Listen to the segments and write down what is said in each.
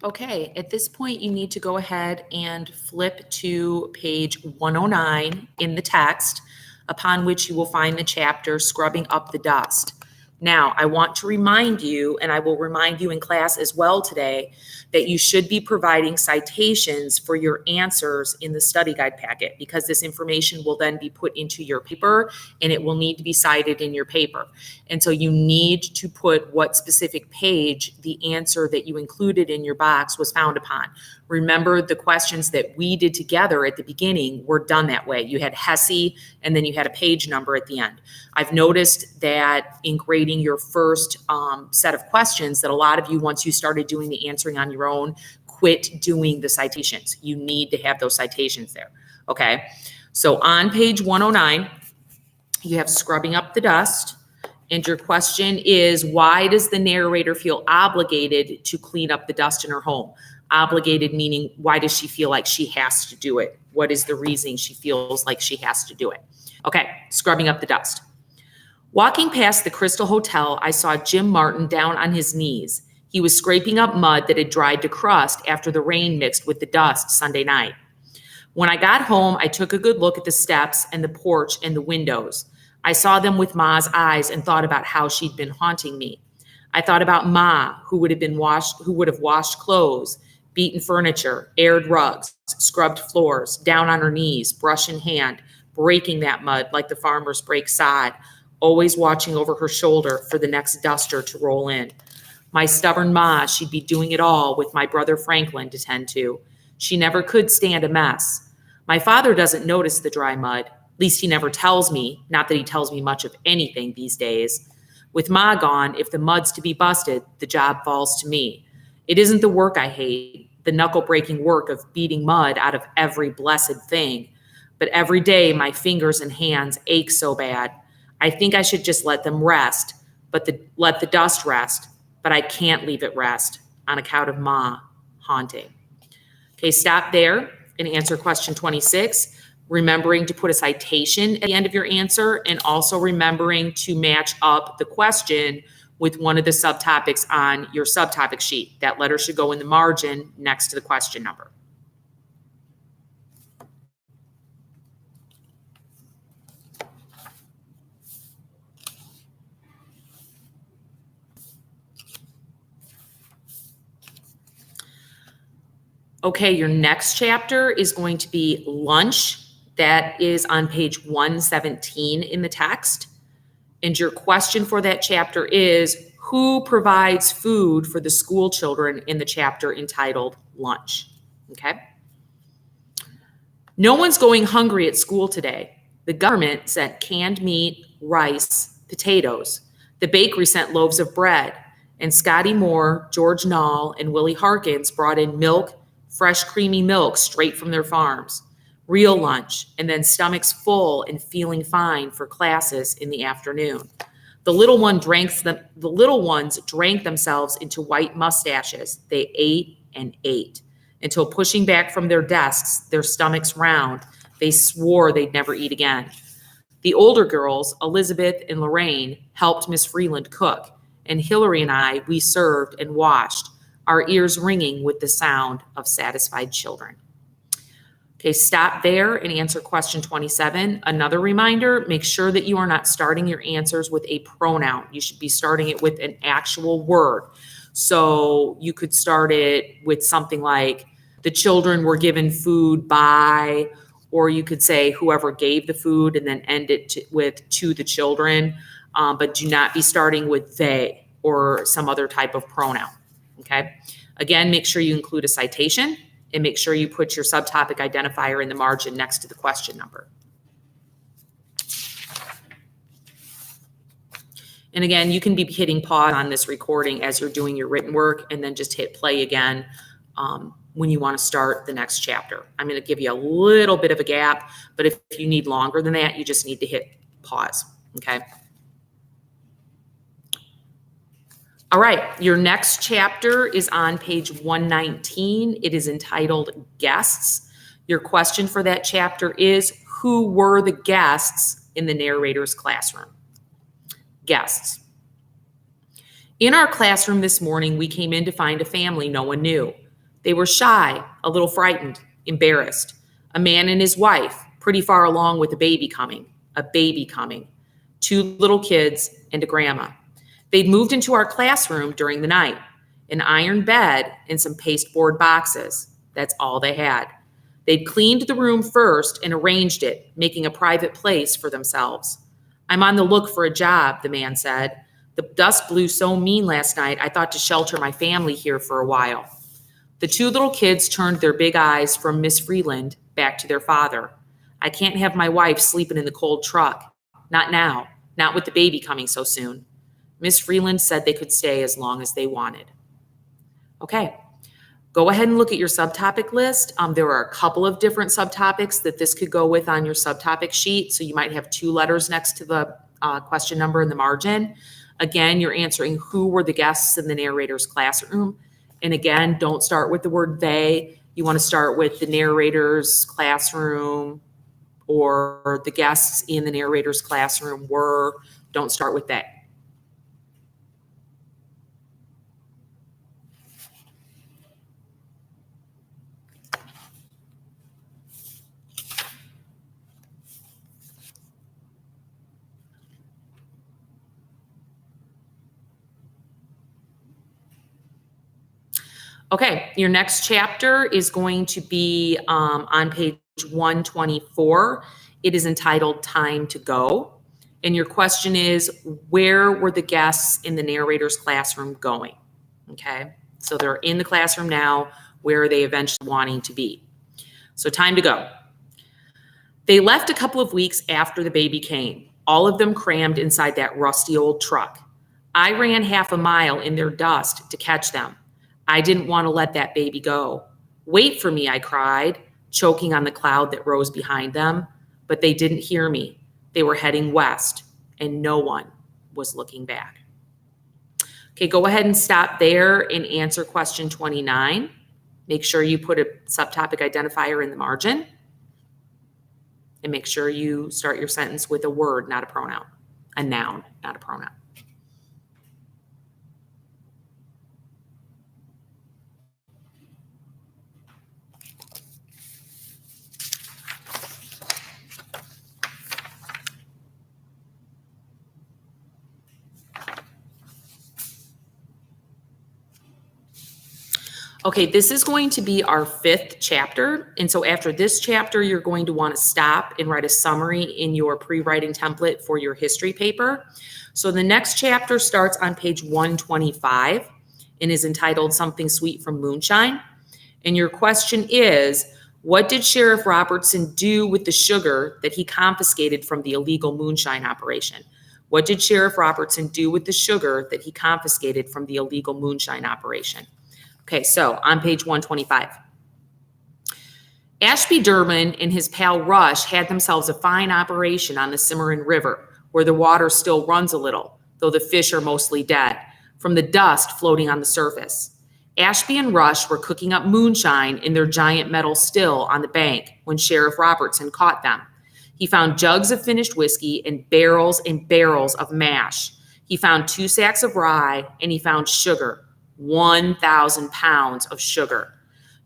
Okay, at this point, you need to go ahead and flip to page 109 in the text, upon which you will find the chapter Scrubbing Up the Dust. Now, I want to remind you, and I will remind you in class as well today, that you should be providing citations for your answers in the study guide packet, because this information will then be put into your paper and it will need to be cited in your paper. And so you need to put what specific page the answer that you included in your box was found upon. Remember, the questions that we did together at the beginning were done that way. You had HESI and then you had a page number at the end. I've noticed that in grading your first set of questions that a lot of you, once you started doing the answering on your own, quit doing the citations. You need to have those citations there, okay? So on page 109, you have Scrubbing Up the Dust. And your question is, why does the narrator feel obligated to clean up the dust in her home? Obligated meaning, why does she feel like she has to do it? What is the reason she feels like she has to do it? Okay, Scrubbing Up the Dust. Walking past the Crystal Hotel, I saw Jim Martin down on his knees. He was scraping up mud that had dried to crust after the rain mixed with the dust Sunday night. When I got home, I took a good look at the steps and the porch and the windows. I saw them with Ma's eyes and thought about how she'd been haunting me. I thought about Ma, who would have washed clothes, beaten furniture, aired rugs, scrubbed floors, down on her knees, brush in hand, breaking that mud like the farmers break sod, always watching over her shoulder for the next duster to roll in. My stubborn Ma, she'd be doing it all with my brother Franklin to tend to. She never could stand a mess. My father doesn't notice the dry mud. At least he never tells me, not that he tells me much of anything these days. With Ma gone, if the mud's to be busted, the job falls to me. It isn't the work I hate, the knuckle-breaking work of beating mud out of every blessed thing. But every day my fingers and hands ache so bad. I think I should just let them rest, let the dust rest, but I can't leave it rest on account of Ma haunting. Okay, stop there and answer question 26. Remembering to put a citation at the end of your answer, and also remembering to match up the question with one of the subtopics on your subtopic sheet. That letter should go in the margin next to the question number. Okay, your next chapter is going to be lunch. That is on page 117 in the text. And your question for that chapter is, who provides food for the school children in the chapter entitled Lunch? Okay. No one's going hungry at school today. The government sent canned meat, rice, potatoes. The bakery sent loaves of bread. And Scotty Moore, George Knoll, and Willie Harkins brought in milk, fresh creamy milk straight from their farms. Real lunch, and then stomachs full and feeling fine for classes in the afternoon. The little ones drank themselves into white mustaches. They ate and ate until, pushing back from their desks, their stomachs round, they swore they'd never eat again. The older girls, Elizabeth and Lorraine, helped Miss Freeland cook, and Hillary and I, we served and watched, our ears ringing with the sound of satisfied children. Okay, stop there and answer question 27. Another reminder, make sure that you are not starting your answers with a pronoun. You should be starting it with an actual word. So you could start it with something like, the children were given food by, or you could say whoever gave the food and then end it with to the children, but do not be starting with they or some other type of pronoun, okay? Again, make sure you include a citation, and make sure you put your subtopic identifier in the margin next to the question number. And again, you can be hitting pause on this recording as you're doing your written work, and then just hit play again when you want to start the next chapter. I'm going to give you a little bit of a gap, but if you need longer than that, you just need to hit pause, okay? All right, your next chapter is on page 119. It is entitled Guests. Your question for that chapter is, who were the guests in the narrator's classroom? Guests. In our classroom this morning, we came in to find a family no one knew. They were shy, a little frightened, embarrassed. A man and his wife, pretty far along with a baby coming. A baby coming. 2 little kids and a grandma. They'd moved into our classroom during the night. An iron bed and some pasteboard boxes. That's all they had. They'd cleaned the room first and arranged it, making a private place for themselves. I'm on the look for a job, the man said. The dust blew so mean last night, I thought to shelter my family here for a while. The 2 little kids turned their big eyes from Miss Freeland back to their father. I can't have my wife sleeping in the cold truck. Not now, not with the baby coming so soon. Miss Freeland said they could stay as long as they wanted. Okay, go ahead and look at your subtopic list. There are a couple of different subtopics that this could go with on your subtopic sheet. So you might have 2 letters next to the question number in the margin. Again, you're answering who were the guests in the narrator's classroom. And again, don't start with the word they. You want to start with the narrator's classroom or the guests in the narrator's classroom were. Don't start with they. Okay, your next chapter is going to be on page 124. It is entitled Time to Go. And your question is, where were the guests in the narrator's classroom going? Okay, so they're in the classroom now. Where are they eventually wanting to be? So time to go. They left a couple of weeks after the baby came, all of them crammed inside that rusty old truck. I ran half a mile in their dust to catch them. I didn't want to let that baby go. Wait for me, I cried, choking on the cloud that rose behind them. But they didn't hear me. They were heading west, and no one was looking back. Okay, go ahead and stop there and answer question 29. Make sure you put a subtopic identifier in the margin. And make sure you start your sentence with a word, not a pronoun. A noun, not a pronoun. Okay, this is going to be our 5th chapter. And so after this chapter, you're going to want to stop and write a summary in your pre-writing template for your history paper. So the next chapter starts on page 125 and is entitled Something Sweet from Moonshine. And your question is, what did Sheriff Robertson do with the sugar that he confiscated from the illegal moonshine operation? What did Sheriff Robertson do with the sugar that he confiscated from the illegal moonshine operation? Okay, so on page 125. Ashby Durbin and his pal Rush had themselves a fine operation on the Cimarron River, where the water still runs a little, though the fish are mostly dead, from the dust floating on the surface. Ashby and Rush were cooking up moonshine in their giant metal still on the bank when Sheriff Robertson caught them. He found jugs of finished whiskey and barrels of mash. He found 2 sacks of rye, and he found sugar. 1,000 pounds of sugar.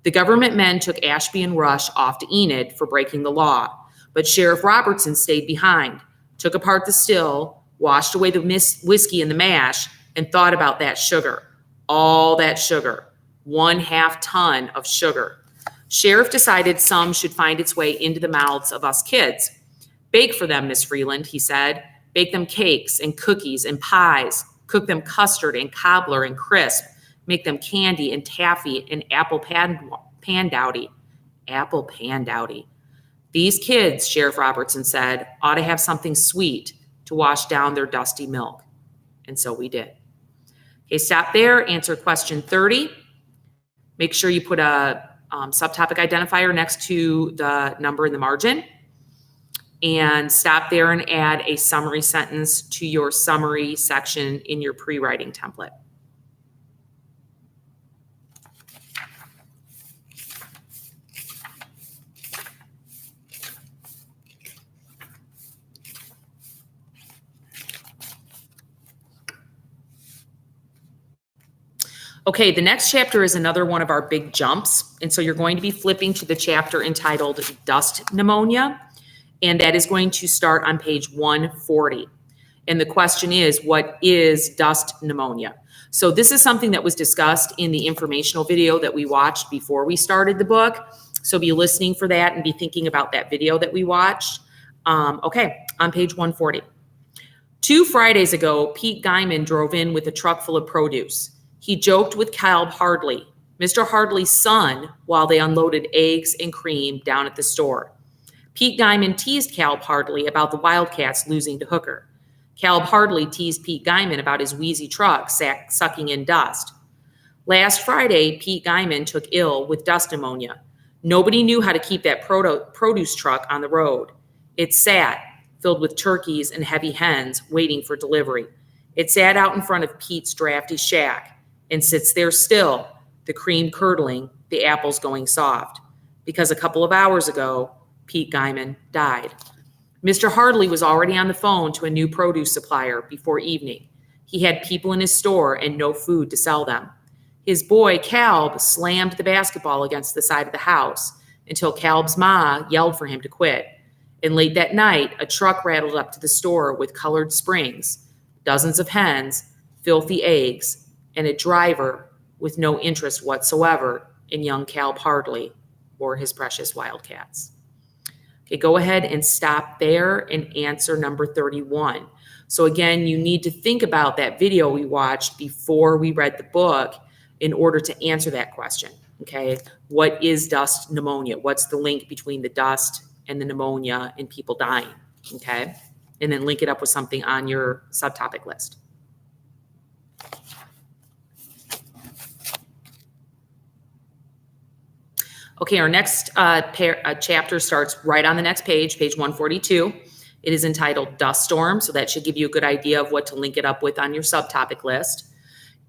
The government men took Ashby and Rush off to Enid for breaking the law, but Sheriff Robertson stayed behind, took apart the still, washed away the whiskey and the mash, and thought about that sugar. All that sugar. 1/2 ton of sugar. Sheriff decided some should find its way into the mouths of us kids. Bake for them, Miss Freeland, he said. Bake them cakes and cookies and pies. Cook them custard and cobbler and crisp. Make them candy and taffy and apple pandowdy. Apple pandowdy. These kids, Sheriff Robertson said, ought to have something sweet to wash down their dusty milk. And so we did. Okay, stop there. Answer question 30. Make sure you put a subtopic identifier next to the number in the margin. And stop there and add a summary sentence to your summary section in your pre-writing template. Okay, the next chapter is another one of our big jumps. And so you're going to be flipping to the chapter entitled Dust Pneumonia, and that is going to start on page 140. And the question is, what is dust pneumonia? So this is something that was discussed in the informational video that we watched before we started the book. So be listening for that and be thinking about that video that we watched. Okay, on page 140. 2 Fridays ago, Pete Guyman drove in with a truck full of produce. He joked with Caleb Hardley, Mr. Hardley's son, while they unloaded eggs and cream down at the store. Pete Guyman teased Caleb Hardley about the Wildcats losing to Hooker. Caleb Hardley teased Pete Guyman about his wheezy truck sucking in dust. Last Friday, Pete Guyman took ill with dust pneumonia. Nobody knew how to keep that produce truck on the road. It sat, filled with turkeys and heavy hens, waiting for delivery. It sat out in front of Pete's drafty shack and sits there still, the cream curdling, the apples going soft. Because a couple of hours ago, Pete Guyman died. Mr. Hardley was already on the phone to a new produce supplier before evening. He had people in his store and no food to sell them. His boy, Caleb, slammed the basketball against the side of the house until Caleb's ma yelled for him to quit. And late that night, a truck rattled up to the store with colored springs, dozens of hens, filthy eggs, and a driver with no interest whatsoever in young Caleb Hardley or his precious Wildcats. Okay, go ahead and stop there and answer number 31. So again, you need to think about that video we watched before we read the book in order to answer that question. Okay, what is dust pneumonia? What's the link between the dust and the pneumonia and people dying? Okay, and then link it up with something on your subtopic list. Okay, our next chapter starts right on the next page, page 142. It is entitled Dust Storm, so that should give you a good idea of what to link it up with on your subtopic list.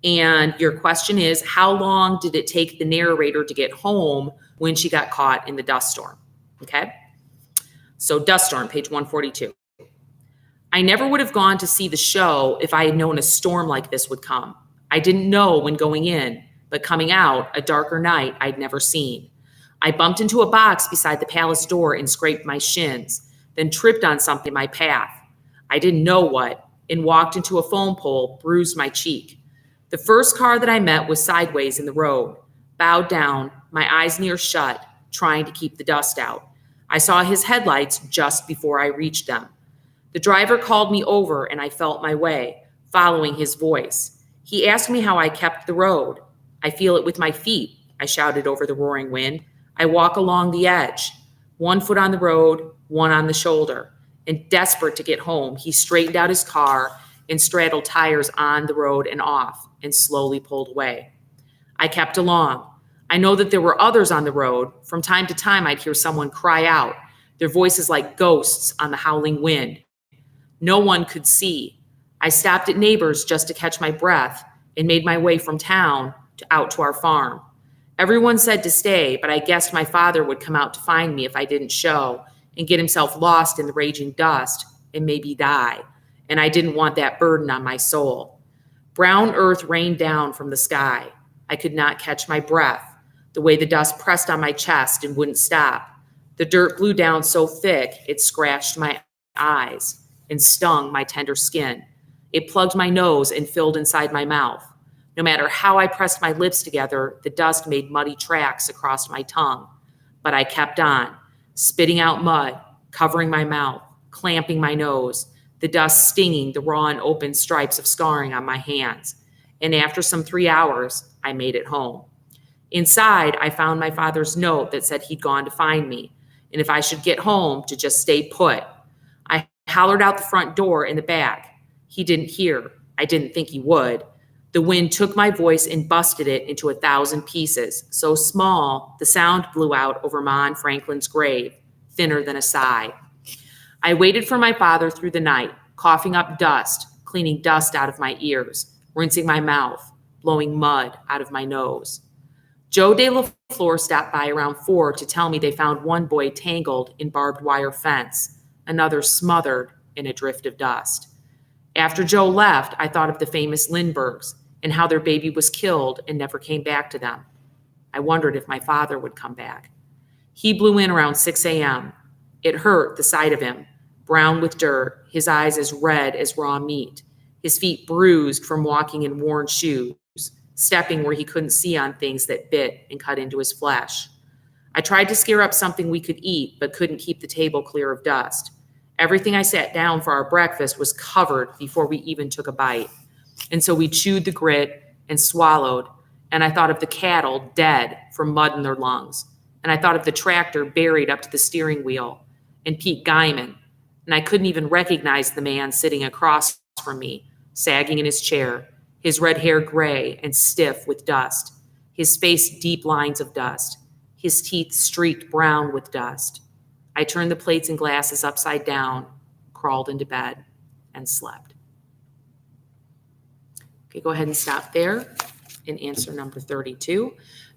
And your question is, how long did it take the narrator to get home when she got caught in the dust storm? Okay, so Dust Storm, page 142. I never would have gone to see the show if I had known a storm like this would come. I didn't know when going in, but coming out, a darker night I'd never seen. I bumped into a box beside the palace door and scraped my shins, then tripped on something in my path. I didn't know what, and walked into a phone pole, bruised my cheek. The first car that I met was sideways in the road, bowed down, my eyes near shut, trying to keep the dust out. I saw his headlights just before I reached them. The driver called me over and I felt my way, following his voice. He asked me how I kept the road. I feel it with my feet, I shouted over the roaring wind. I walk along the edge, 1 foot on the road, 1 on the shoulder. And desperate to get home, he straightened out his car and straddled tires on the road and off and slowly pulled away. I kept along. I know that there were others on the road. From time to time, I'd hear someone cry out, their voices like ghosts on the howling wind. No one could see. I stopped at neighbors just to catch my breath and made my way from town out to our farm. Everyone said to stay, but I guessed my father would come out to find me if I didn't show and get himself lost in the raging dust and maybe die. And I didn't want that burden on my soul. Brown earth rained down from the sky. I could not catch my breath, the way the dust pressed on my chest and wouldn't stop. The dirt blew down so thick it scratched my eyes and stung my tender skin. It plugged my nose and filled inside my mouth. No matter how I pressed my lips together, the dust made muddy tracks across my tongue. But I kept on, spitting out mud, covering my mouth, clamping my nose, the dust stinging the raw and open stripes of scarring on my hands. And after some 3 hours, I made it home. Inside, I found my father's note that said he'd gone to find me, and if I should get home, to just stay put. I hollered out the front door in the back. He didn't hear. I didn't think he would. The wind took my voice and busted it into 1,000 pieces, so small the sound blew out over Ma and Franklin's grave, thinner than a sigh. I waited for my father through the night, coughing up dust, cleaning dust out of my ears, rinsing my mouth, blowing mud out of my nose. Joe De La Flor stopped by around 4 to tell me they found one boy tangled in barbed wire fence, another smothered in a drift of dust. After Joe left, I thought of the famous Lindberghs. and how their baby was killed and never came back to them. I wondered if my father would come back. He blew in around 6 a.m. It hurt, the sight of him, brown with dirt, his eyes as red as raw meat, his feet bruised from walking in worn shoes, stepping where he couldn't see on things that bit and cut into his flesh. I tried to scare up something we could eat, but couldn't keep the table clear of dust. Everything I sat down for our breakfast was covered before we even took a bite. And so we chewed the grit and swallowed, and I thought of the cattle dead from mud in their lungs. And I thought of the tractor buried up to the steering wheel, and Pete Guyman, and I couldn't even recognize the man sitting across from me, sagging in his chair, his red hair gray and stiff with dust, his face deep lines of dust, his teeth streaked brown with dust. I turned the plates and glasses upside down, crawled into bed, and slept. Okay, go ahead and stop there and answer number 32.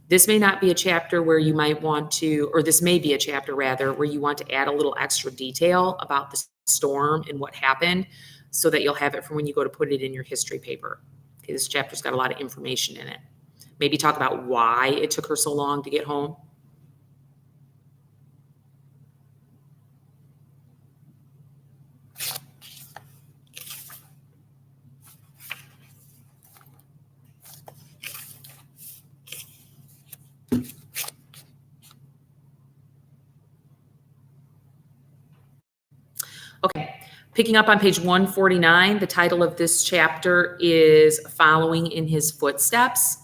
This may not be a chapter where you might want to, or this may be a chapter rather, where you want to add a little extra detail about the storm and what happened so that you'll have it for when you go to put it in your history paper. Okay, this chapter's got a lot of information in it. Maybe talk about why it took her so long to get home. Okay, picking up on page 149, the title of this chapter is Following in His Footsteps.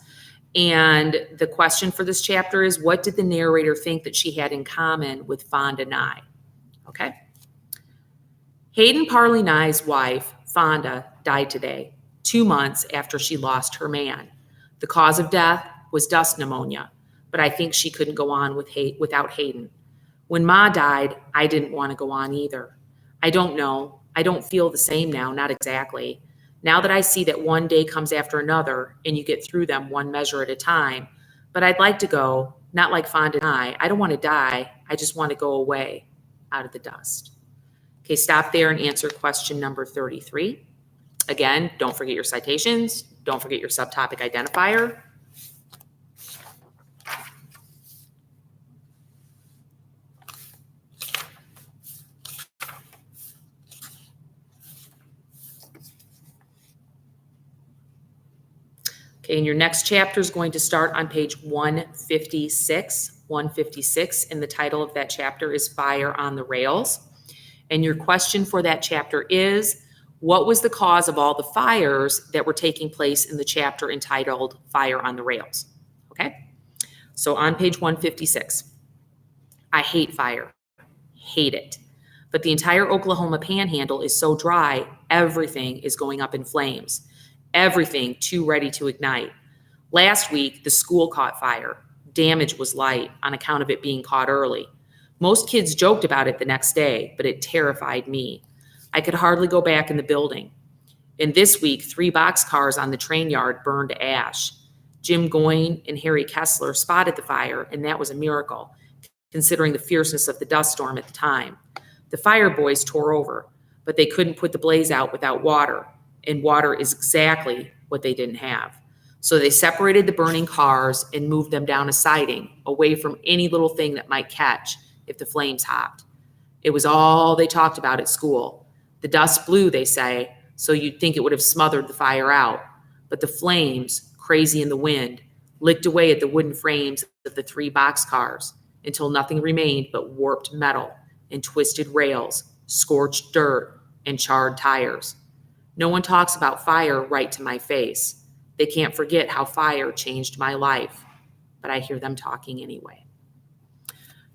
And the question for this chapter is, what did the narrator think that she had in common with Fonda Nye? Okay. Hayden Parley Nye's wife, Fonda, died today, 2 months after she lost her man. The cause of death was dust pneumonia, but I think she couldn't go on without Hayden. When Ma died, I didn't want to go on either. I don't know. I don't feel the same now, not exactly. Now that I see that one day comes after another and you get through them one measure at a time, but I'd like to go, not like Fonda Nye. I don't want to die. I just want to go away out of the dust. Okay, stop there and answer question number 33. Again, don't forget your citations. Don't forget your subtopic identifier. Okay, and your next chapter is going to start on page 156. 156, and the title of that chapter is Fire on the Rails. And your question for that chapter is, what was the cause of all the fires that were taking place in the chapter entitled Fire on the Rails? Okay, so on page 156, I hate fire, hate it. But the entire Oklahoma panhandle is so dry, everything is going up in flames. Everything too ready to ignite. Last week, the school caught fire. Damage was light on account of it being caught early. Most kids joked about it the next day, but it terrified me. I could hardly go back in the building. And this week, 3 boxcars on the train yard burned to ash. Jim Goyne and Harry Kessler spotted the fire, and that was a miracle, considering the fierceness of the dust storm at the time. The fire boys tore over, but they couldn't put the blaze out without water, and water is exactly what they didn't have. So they separated the burning cars and moved them down a siding, away from any little thing that might catch if the flames hopped. It was all they talked about at school. The dust blew, they say, so you'd think it would have smothered the fire out. But the flames, crazy in the wind, licked away at the wooden frames of the 3 boxcars until nothing remained but warped metal and twisted rails, scorched dirt, and charred tires. No one talks about fire right to my face. They can't forget how fire changed my life, but I hear them talking anyway.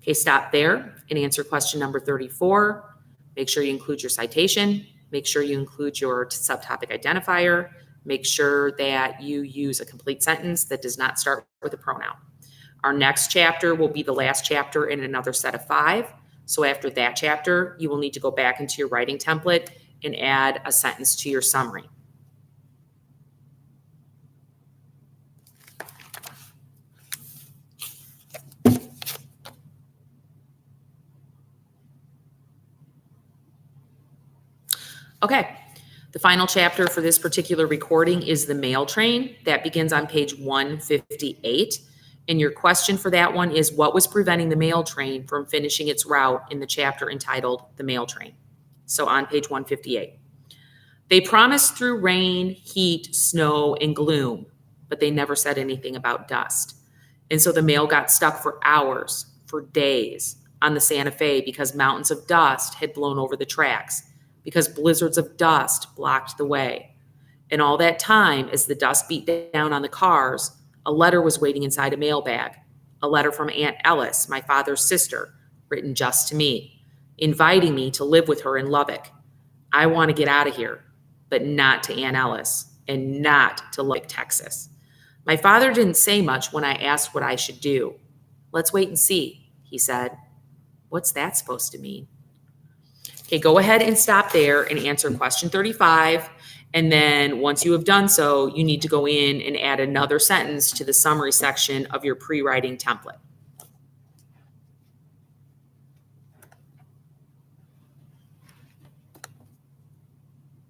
Okay, stop there and answer question number 34. Make sure you include your citation. Make sure you include your subtopic identifier. Make sure that you use a complete sentence that does not start with a pronoun. Our next chapter will be the last chapter in another set of 5. So after that chapter, you will need to go back into your writing template and add a sentence to your summary. Okay, The final chapter for this particular recording is the mail train. That begins on page 158. And your question for that one is, what was preventing the mail train from finishing its route in the chapter entitled The Mail Train? So on page 158. They promised through rain, heat, snow, and gloom, but they never said anything about dust. And so the mail got stuck for hours, for days, on the Santa Fe because mountains of dust had blown over the tracks, because blizzards of dust blocked the way. And all that time, as the dust beat down on the cars, a letter was waiting inside a mailbag, a letter from Aunt Ellis, my father's sister, written just to me, inviting me to live with her in Lubbock. I want to get out of here, but not to Aunt Ellis and not to Lubbock, Texas. My father didn't say much when I asked what I should do. Let's wait and see, he said. What's that supposed to mean? Okay, go ahead and stop there and answer question 35. And then once you have done so, you need to go in and add another sentence to the summary section of your pre-writing template.